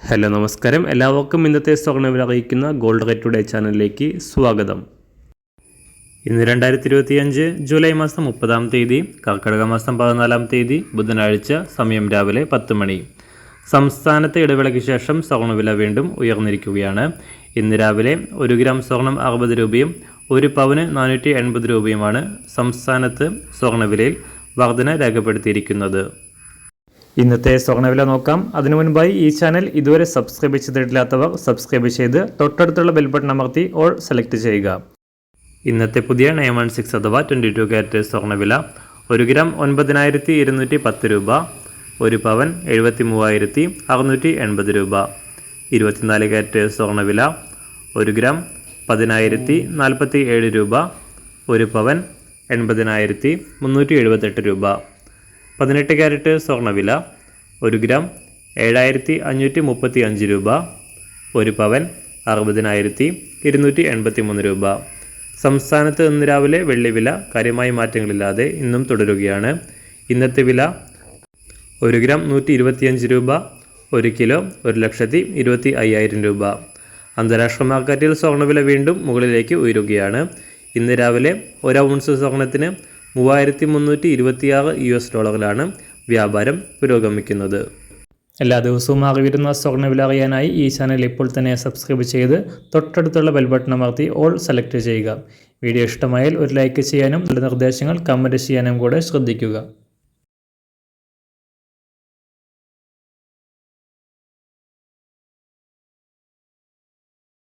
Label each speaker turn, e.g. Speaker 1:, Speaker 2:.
Speaker 1: Hello നമസ്കാരം, എല്ലാവർക്കും ഇന്നത്തെ സ്വർണ്ണവില അറിയിക്കുന്ന ഗോൾഡ് റേറ്റ് ടുഡേ ചാനലിലേക്ക് സ്വാഗതം. ഇന്ന് 2025 ജൂലൈ മാസം 30-ാം തീയതി, കർക്കിടക മാസം 14-ാം തീയതി ബുധനാഴ്ച, സമയം രാവിലെ 10 മണി. സംസ്ഥാനത്തെ ഇടവേളയ്ക്ക് ശേഷം സ്വർണ്ണവില വീണ്ടും ഉയർന്നിരിക്കുകയാണ്. ഇന്ന് രാവിലെ 1 ഗ്രാം സ്വർണം 60 രൂപയും 1 പവന് 480 രൂപയുമാണ് സംസ്ഥാനത്ത് സ്വർണ്ണവിലയിൽ വർധന രേഖപ്പെടുത്തിയിരിക്കുന്നത്. ഇന്നത്തെ സ്വർണ്ണവില നോക്കാം. അതിനു മുൻപായി ഈ ചാനൽ ഇതുവരെ സബ്സ്ക്രൈബ് ചെയ്തിട്ടില്ലാത്തവർ സബ്സ്ക്രൈബ് ചെയ്ത് തൊട്ടടുത്തുള്ള ബെൽ ബട്ടൺ അമർത്തി ഓൾ സെലക്ട് ചെയ്യുക. ഇന്നത്തെ പുതിയ 916 അഥവാ 22 കാരറ്റ് സ്വർണ്ണവില 1 ഗ്രാം 9210 രൂപ, 1 പവൻ 73,680 രൂപ. 24 കാരറ്റ് സ്വർണ്ണവില 1 ഗ്രാം 10,047 രൂപ, 1 പവൻ 80,378 രൂപ. 18 കാരറ്റ് സ്വർണ്ണവില 1 ഗ്രാം 7,535 രൂപ, 1 പവൻ 60,283 രൂപ. സംസ്ഥാനത്ത് ഇന്ന് രാവിലെ വെള്ളിവില കാര്യമായ മാറ്റങ്ങളില്ലാതെ ഇന്നും തുടരുകയാണ്. ഇന്നത്തെ വില 1 ഗ്രാം 125 രൂപ, 1 കിലോ 1,25,000 രൂപ. അന്താരാഷ്ട്ര മാർക്കറ്റിൽ സ്വർണ്ണവില വീണ്ടും മുകളിലേക്ക് ഉയരുകയാണ്. ഇന്ന് രാവിലെ 1 ഔൺസ് സ്വർണ്ണത്തിന് $3,326 വ്യാപാരം പുരോഗമിക്കുന്നത്. എല്ലാ ദിവസവും അറിവിരുന്ന സ്വർണ്ണവില അറിയാനായി ഈ ചാനൽ ഇപ്പോൾ തന്നെ സബ്സ്ക്രൈബ് ചെയ്ത് തൊട്ടടുത്തുള്ള ബെൽ ബട്ടൺ അമർത്തി ഓൾ സെലക്ട് ചെയ്യുക. വീഡിയോ ഇഷ്ടമായാൽ ഒരു ലൈക്ക് ചെയ്യാനും നല്ല നിർദ്ദേശങ്ങൾ കമൻറ്റ് ചെയ്യാനും കൂടെ ശ്രദ്ധിക്കുക.